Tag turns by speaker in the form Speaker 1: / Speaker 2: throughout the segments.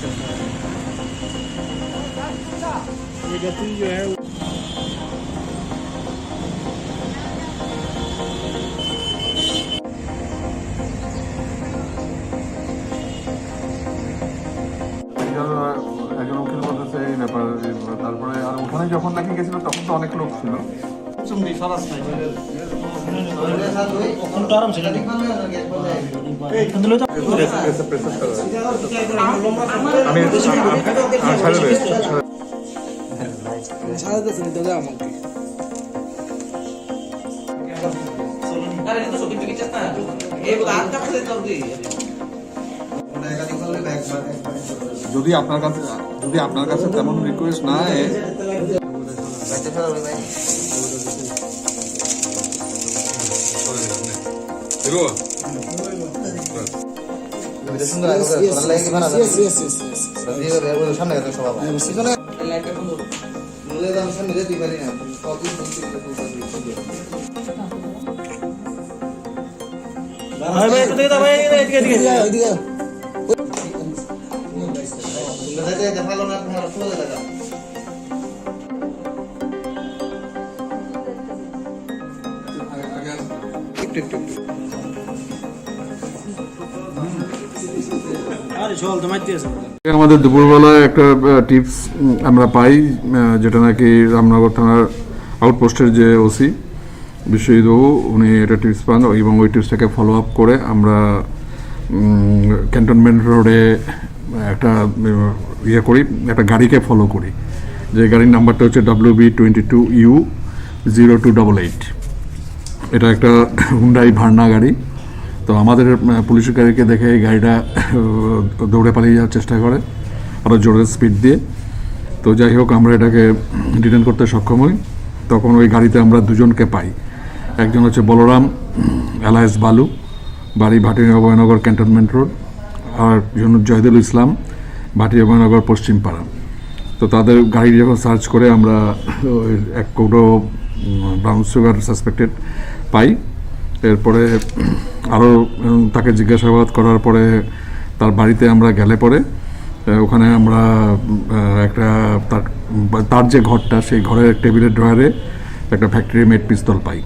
Speaker 1: चलता है। ये गति जो है
Speaker 2: একজন উকিল বলতেছে এই ব্যাপার। তারপরে আর ওখানে যখন নাকি গেছিল তখন তো অনেক লোক ছিল। যদি আপনার কাছে তেমন রিকোয়েস্ট না আমাদের দুপুরবেলায় একটা টিপস আমরা পাই, যেটা নাকি রামনগর থানার আউটপোস্টের যে ওসি বিশ্বজিৎ বাবু উনি এটা টিপস পান এবং ওই টিপসটাকে ফলো আপ করে আমরা ক্যান্টনমেন্ট রোডে একটা করি, একটা গাড়িকে ফলো করি, যে গাড়ির নাম্বারটা হচ্ছে WB22U0288। এটা একটা হুন্ডাই ভার্না গাড়ি। তো আমাদের পুলিশের গাড়িকে দেখে এই গাড়িটা দৌড়ে পালিয়ে যাওয়ার চেষ্টা করে আরও জোরে স্পিড দিয়ে। তো যাই হোক আমরা এটাকে ডিটেন করতে সক্ষম হই। তখন ওই গাড়িতে আমরা দুজনকে পাই। একজন হচ্ছে বলরাম এলায়েস বালু, বাড়ি ভাটির অভয়নগর ক্যান্টনমেন্ট রোড, আর জয়দুল ইসলাম ভাটির অভয়নগর পশ্চিম পাড়া। তো তাদের গাড়ি যখন সার্চ করে আমরা এক কৌটো ব্রাউন সুগার সাসপেক্টেড পাই। এরপরে আরও তাকে জিজ্ঞাসাবাদ করার পরে তার বাড়িতে আমরা গেলে পরে ওখানে আমরা একটা তার যে ঘরটা সেই ঘরের টেবিলের ড্রয়ারে একটা ফ্যাক্টরি মেড পিস্তল পাই।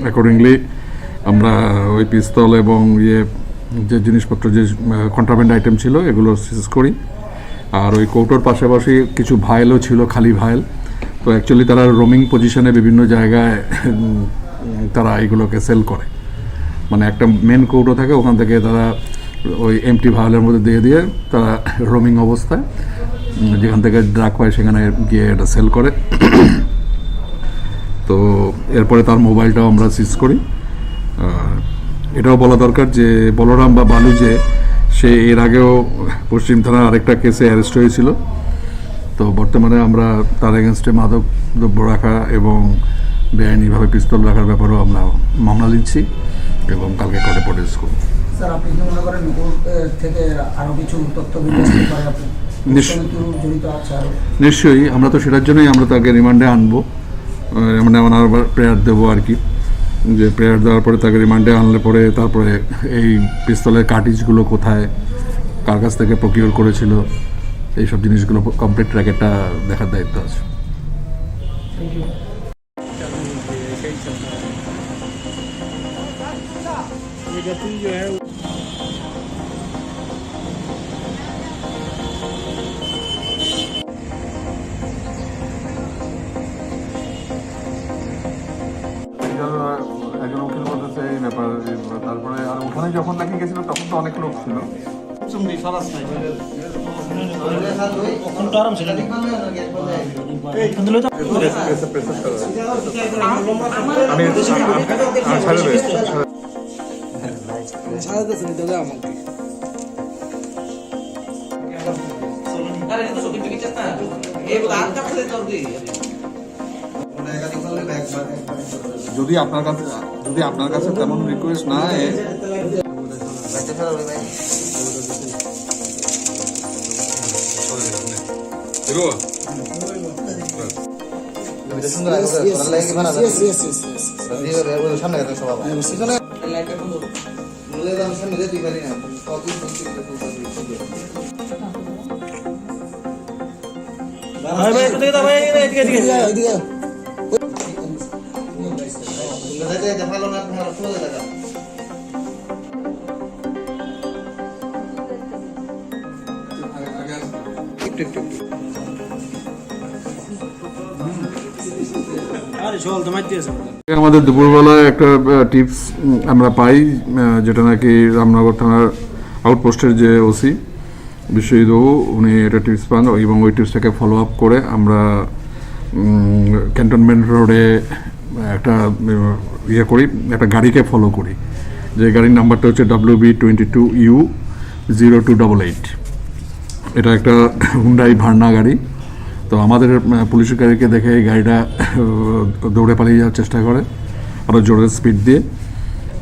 Speaker 2: অ্যাকর্ডিংলি আমরা ওই পিস্তল এবং যে জিনিসপত্র যে কন্ট্রাব্যান্ড আইটেম ছিল এগুলো সিজ করি। আর ওই কৌটোর পাশাপাশি কিছু ভায়েলও ছিল, খালি ভায়েল। তো অ্যাকচুয়ালি তারা রোমিং পজিশনে বিভিন্ন জায়গায় তারা এগুলোকে সেল করে, মানে একটা মেন কৌটো থাকে ওখান থেকে তারা ওই এমটি ভায়েলের মধ্যে দিয়ে দিয়ে তারা রোমিং অবস্থায় যেখান থেকে ড্রাগ পায় সেখানে গিয়ে এটা সেল করে। তো এরপরে তার মোবাইলটাও আমরা সিজ করি। এটাও বলা দরকার যে বলরাম বা বালু যে সে এর আগেও পশ্চিম থানার আরেকটা কেসে অ্যারেস্ট হয়েছিল। তো বর্তমানে আমরা তার এগেনস্টে মাদক দ্রব্য রাখা এবং বেআইনিভাবে পিস্তল রাখার ব্যাপারেও আমরা মামলা নিচ্ছি এবং কালকে কোর্টে প্রডিউস করব।
Speaker 3: স্যার, আপনি কি মনে করেন থেকে আরও কিছু তথ্য
Speaker 2: নিশ্চয়ই, আমরা তো সেটার জন্যই আমরা তাকে রিমান্ডে আনবো, মানে আনার প্রেয়ার দেবো আর কি। যে প্রেয়ার দেওয়ার পরে তাকে রিমান্ডে আনলে পরে তারপরে এই পিস্তলের কার্টিজগুলো কোথায়, কার কাছ থেকে প্রকিউর করেছিল, এইসব জিনিসগুলো কমপ্লিট ট্র্যাকেরটা দেখার দায়িত্ব আছে।
Speaker 1: ये गति जो है
Speaker 2: একজন উকিল বলতেছে এই ব্যাপার। তারপরে আর ওখানে যখন নাকি গেছিল তখন তো অনেক লোক ছিল। যদি আপনার কাছে তেমন রিকোয়েস্ট না
Speaker 3: সামনে
Speaker 2: আমাদের দুপুরবেলায় একটা টিপস আমরা পাই, যেটা নাকি রামনগর থানার আউটপোস্টের যে ওসি বিশ্বজিৎ বাবু উনি এটা টিপস পান এবং ওই টিপসটাকে ফলো আপ করে আমরা ক্যান্টনমেন্ট রোডে একটা ইয়ে করি, একটা গাড়িকে ফলো করি, যে গাড়ির নাম্বারটা হচ্ছে WB22U0288। এটা একটা হুন্ডাই ভার্না গাড়ি। তো আমাদের পুলিশের গাড়িকে দেখে এই গাড়িটা দৌড়ে পালিয়ে যাওয়ার চেষ্টা করে আরও জোরে স্পিড দিয়ে।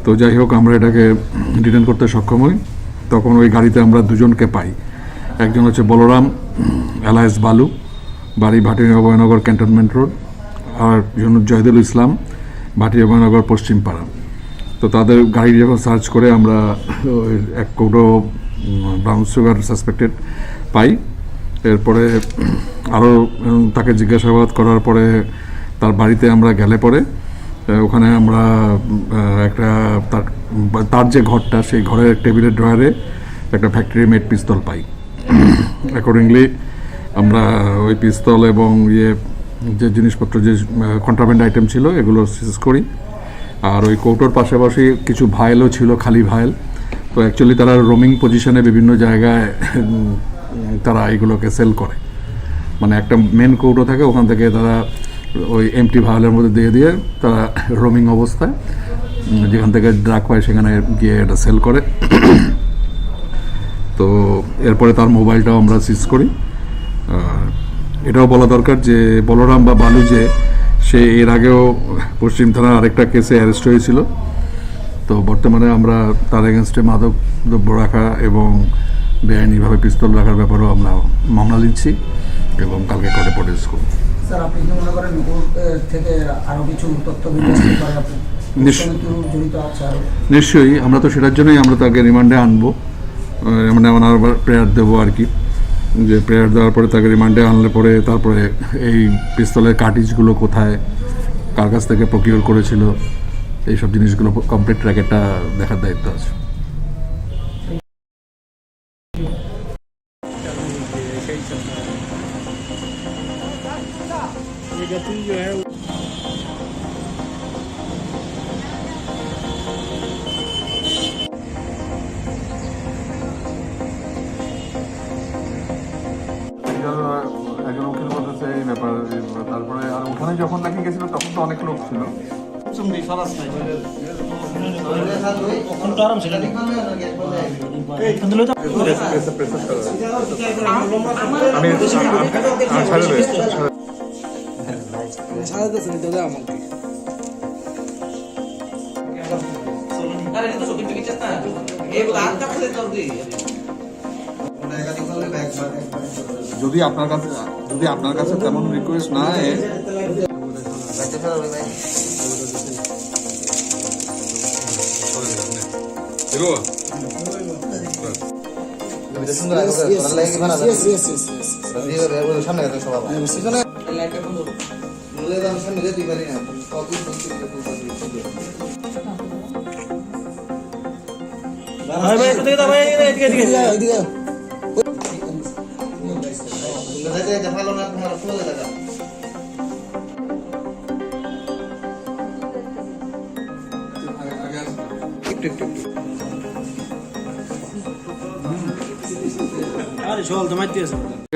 Speaker 2: তো যাই হোক, আমরা এটাকে ডিটেন করতে সক্ষম হই। তখন ওই গাড়িতে আমরা দুজনকে পাই। একজন হচ্ছে বলরাম এলায়েস বালু, বাড়ি ভাটিয়া অভয়নগর ক্যান্টনমেন্ট রোড, আর একজন জয়দুল ইসলাম, ভাটিয়া অভয়নগর পশ্চিমপাড়া। তো তাদের গাড়ি যখন সার্চ করে আমরা এক কৌটো ব্রাউন সুগার সাসপেক্টেড পাই। এরপরে আরও তাকে জিজ্ঞাসাবাদ করার পরে তার বাড়িতে আমরা গেলে পরে ওখানে আমরা একটা তার যে ঘরটা, সেই ঘরের টেবিলের ড্রয়ারে একটা ফ্যাক্টরি মেড পিস্তল পাই। অ্যাকর্ডিংলি আমরা ওই পিস্তল এবং যে জিনিসপত্র, যে কন্ট্রাব্যান্ড আইটেম ছিল, এগুলো সিজ করি। আর ওই কৌটোর পাশাপাশি কিছু ভায়েলও ছিল, খালি ভায়েল। তো অ্যাকচুয়ালি তারা রোমিং পজিশনে বিভিন্ন জায়গায় তারা এইগুলোকে সেল করে, মানে একটা মেন কৌটো থাকে, ওখান থেকে তারা ওই এমটি ভায়েলের মধ্যে দিয়ে দিয়ে তারা রোমিং অবস্থায় যেখান থেকে ড্রাগ পায় সেখানে গিয়ে এটা সেল করে। তো এরপরে তার মোবাইলটাও আমরা সিজ করি। এটাও বলা দরকার যে বলরাম বা বালু সে এর আগেও পশ্চিম থানার আরেকটা কেসে অ্যারেস্ট হয়েছিল। তো বর্তমানে আমরা তার এগেনস্টে মাদক দ্রব্য রাখা এবং বেআইনিভাবে পিস্তল রাখার ব্যাপারেও আমরা মামলা নিচ্ছি এবং কালকে কোর্টে প্রডিউস করব।
Speaker 3: স্যার, আপনি কি মনে করেন নুপুর থেকে আরো কিছু তথ্য বিকাশ করে আপনি জড়িত আছে?
Speaker 2: নিশ্চয়ই, আমরা তো সেটার জন্যই আমরা তাকে রিমান্ডে আনবো, মানে আমরা প্রেয়ার দেবো আর কি, যে প্রেয়ার দেওয়ার পরে তাকে রিমান্ডে আনলে পরে তারপরে এই পিস্তলের কার্টিজগুলো কোথায়, কার কাছ থেকে প্রকিউর করেছিল, এইসব জিনিসগুলো কমপ্লিট ট্র্যাকেরটা দেখার দায়িত্ব আছে।
Speaker 1: ये गति जो है
Speaker 2: একজন উকিল বলতেছে এই ব্যাপার। তারপরে আর ওখানে যখন নাকি গেছিল তখন তো অনেক লোক ছিল। যদি আপনার কাছে তেমন রিকোয়েস্ট না হয়,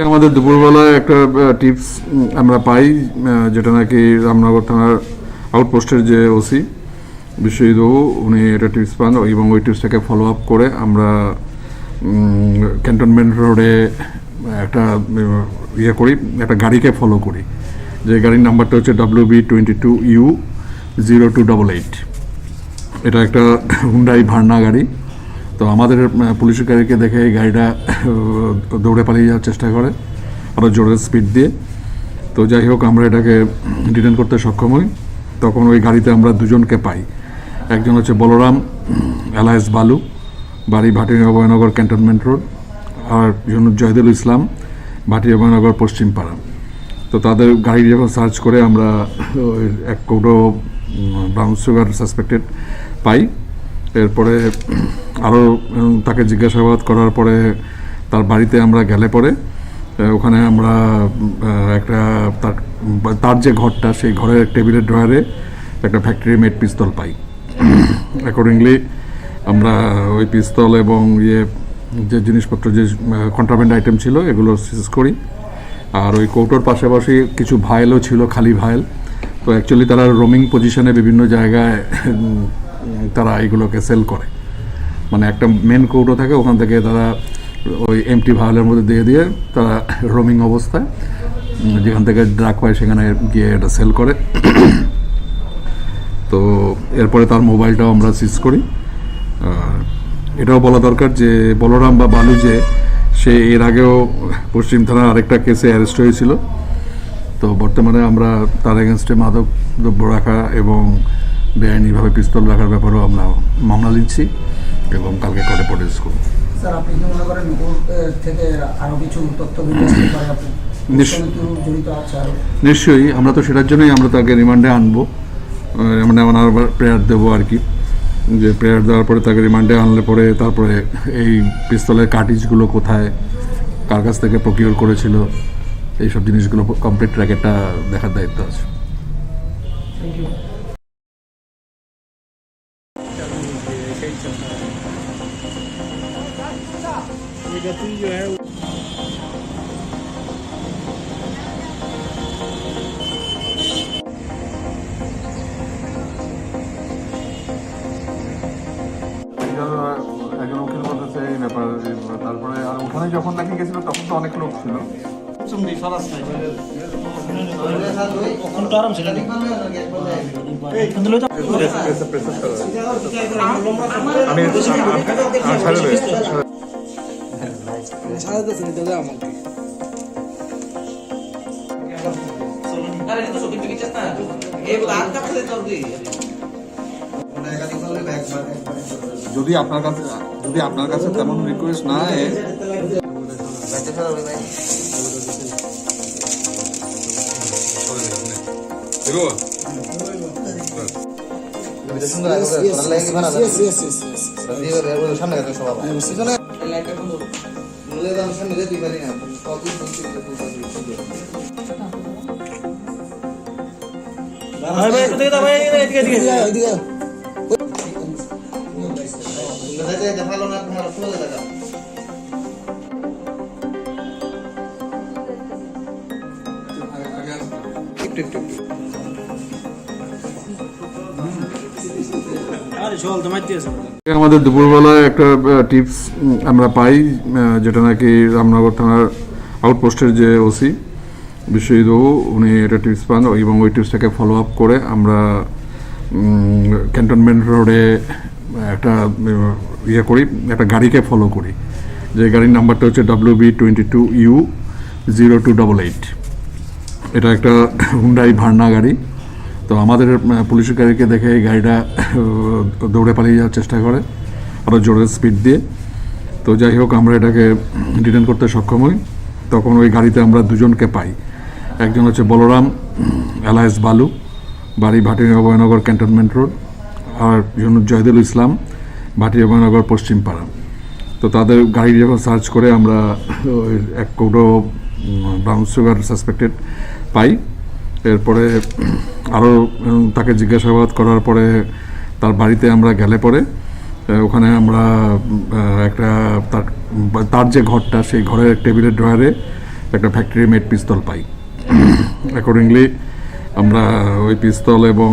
Speaker 2: আমাদের দুপুরবেলায় একটা টিপস আমরা পাই, যেটা নাকি রামনগর থানার আউটপোস্টের যে ওসি বিশ্বজিৎ বাবু উনি এটা টিপস পান এবং ওই টিপসটাকে ফলো আপ করে আমরা ক্যান্টনমেন্ট রোডে একটা ইয়ে করি, একটা গাড়িকে ফলো করি, যে গাড়ির নাম্বারটা হচ্ছে WB22U0288। এটা একটা হুন্ডাই ভার্না গাড়ি। তো আমাদের পুলিশের গাড়িকে দেখে এই গাড়িটা দৌড়ে পালিয়ে যাওয়ার চেষ্টা করে আরও জোরে স্পিড দিয়ে। তো যাই হোক, আমরা এটাকে ডিটেন করতে সক্ষম হই। তখন ওই গাড়িতে আমরা দুজনকে পাই। একজন হচ্ছে বলরাম এলায়েস বালু, বাড়ি ভাটিয়া অভয়নগর ক্যান্টনমেন্ট রোড, আর একজন জয়দুল ইসলাম, ভাটিয়া অভয়নগর পশ্চিমপাড়া। তো তাদের গাড়ি যখন সার্চ করে আমরা ওই 1 কৌটো ব্রাউন সুগার সাসপেক্টেড পাই। এরপরে আরও তাকে জিজ্ঞাসাবাদ করার পরে তার বাড়িতে আমরা গেলে পরে ওখানে আমরা একটা তার যে ঘরটা, সেই ঘরের টেবিলের ড্রয়ারে একটা ফ্যাক্টরি মেড পিস্তল পাই। অ্যাকর্ডিংলি আমরা ওই পিস্তল এবং যে জিনিসপত্র, যে কন্ট্রাব্যান্ড আইটেম ছিল, এগুলো সিজ করি। আর ওই কৌটোর পাশাপাশি কিছু ভায়েলও ছিল, খালি ভায়েল। তো অ্যাকচুয়ালি তারা রোমিং পজিশনে বিভিন্ন জায়গায় তারা এগুলোকে সেল করে। মানে একটা মেন কৌটো থাকে, ওখান থেকে তারা ওই এমটি ভায়েলের মধ্যে দিয়ে দিয়ে তারা রোমিং অবস্থায় যেখান থেকে ড্রাগ পায় সেখানে গিয়ে এটা সেল করে। তো এরপরে তার মোবাইলটাও আমরা সিজ করি। এটাও বলা দরকার যে বলরাম বা বালু যে সে এর আগেও পশ্চিম থানার আরেকটা কেসে অ্যারেস্ট হয়েছিল। তো বর্তমানে আমরা তার এগেনস্টে মাদক দ্রব্য রাখা এবং বেআইনিভাবে পিস্তল রাখার ব্যাপারেও আমরা মামলা নিচ্ছি এবং কালকে কোর্টে প্রডিউস করব।
Speaker 3: স্যার, আপনি কি মনে করেন নুপুর থেকে আরো কিছু তথ্য বিকাশ করে আপনি জড়িত আছে আরো?
Speaker 2: নিশ্চয়ই, আমরা তো সেটার জন্যই আমরা তাকে রিমান্ডে আনবো, মানে আমরা প্রেয়ার দেবো আর কি। যে প্রেয়ার দেওয়ার পরে তাকে রিমান্ডে আনলে পরে তারপরে এই পিস্তলের কার্টিজগুলো কোথায়, কার কাছ থেকে প্রকিউর করেছিল, এইসব জিনিসগুলো কমপ্লিট ট্র্যাকেরটা দেখার দায়িত্ব আছে।
Speaker 3: Thank you.
Speaker 1: ये गति जो है
Speaker 2: একজন উকিল বলতেছে এই ব্যাপার। তারপরে আর ওখানে যখন নাকি গেছিল তখন তো অনেক লোক ছিল। যদি আপনার কাছে তেমন রিকোয়েস্ট না হয়, আমাদের দুপুরবেলায় একটা টিপস আমরা পাই, যেটা নাকি রামনগর থানার আউটপোস্টের যে ওসি বিশ্বজিৎ বাবু, উনি এটা টিপস পান এবং ওই টিপসটাকে ফলো আপ করে আমরা ক্যান্টনমেন্ট রোডে একটা করি, একটা গাড়িকে ফলো করি, যে গাড়ির নাম্বারটা হচ্ছে WB22U0288। এটা একটা হুন্ডাই ভার্না গাড়ি। তো আমাদের পুলিশের গাড়িকে দেখে এই গাড়িটা দৌড়ে পালিয়ে যাওয়ার চেষ্টা করে আরও জোরে স্পিড দিয়ে। তো যাই হোক, আমরা এটাকে ডিটেন করতে সক্ষম হই। তখন ওই গাড়িতে আমরা দুজনকে পাই। একজন হচ্ছে বলরাম এলায়েস বালু, বাড়ি ভাটির অভয়নগর ক্যান্টনমেন্ট রোড, আর জয়দুল ইসলাম, ভাটির অভয়নগর পশ্চিম পাড়া। তো তাদের গাড়ি যখন সার্চ করে আমরা ওই 1 কৌটো ব্রাউন সুগার সাসপেক্টেড পাই। এরপরে আরও তাকে জিজ্ঞাসাবাদ করার পরে তার বাড়িতে আমরা গেলে পরে ওখানে আমরা একটা তার যে ঘরটা, সেই ঘরের টেবিলের ড্রয়ারে একটা ফ্যাক্টরি মেড পিস্তল পাই। অ্যাকর্ডিংলি আমরা ওই পিস্তল এবং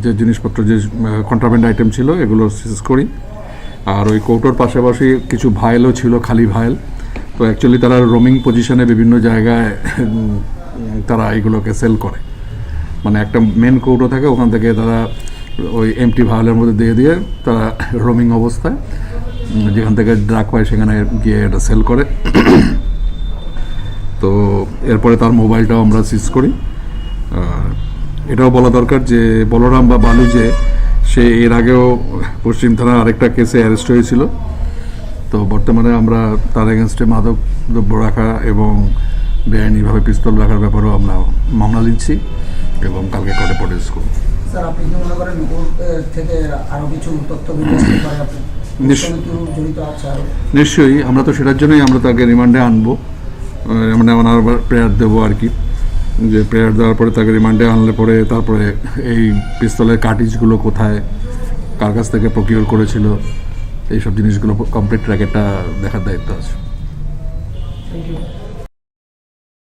Speaker 2: যে জিনিসপত্র, যে কন্ট্রাব্যান্ড আইটেম ছিল, এগুলো সিজ করি। আর ওই কৌটোর পাশাপাশি কিছু ভায়েলও ছিল, খালি ভায়েল। তো অ্যাকচুয়ালি তারা রোমিং পজিশনে বিভিন্ন জায়গায় তারা এগুলোকে সেল করে। মানে একটা মেন কৌটো থাকে, ওখান থেকে তারা ওই এমটি ভায়েলের মধ্যে দিয়ে দিয়ে তারা রোমিং অবস্থায় যেখান থেকে ড্রাগ পায় সেখানে গিয়ে এটা সেল করে। তো এরপরে তার মোবাইলটাও আমরা সিজ করি। এটাও বলা দরকার যে বলরাম বা বালু যে সে এর আগেও পশ্চিম থানার আরেকটা কেসে অ্যারেস্ট হয়েছিল। তো বর্তমানে আমরা তার এগেনস্টে মাদক দ্রব্য রাখা এবং বেআইনিভাবে পিস্তল রাখার ব্যাপারেও আমরা মামলা দিচ্ছি এবং কালকে কোর্টে প্রডিউস করব।
Speaker 3: স্যার, আপনি কি মনে করেন নুপুর থেকে আরো কিছু তথ্য বিকাশ করে আপনি কেউ জড়িত আছে আরো?
Speaker 2: নিশ্চয়ই, আমরা তো সেটার জন্যই আমরা তাকে রিমান্ডে আনবো, মানে ওনার প্রেয়ার দেবো আর কি, যে প্রেয়ার দেওয়ার পরে তাকে রিমান্ডে আনলে পরে তারপরে এই পিস্তলের কার্টিজগুলো কোথায়, কার কাছ থেকে প্রকিউর করেছিল, এইসব জিনিসগুলো কমপ্লিট র্যাকেটটা দেখার দায়িত্ব আছে।
Speaker 3: Thank you.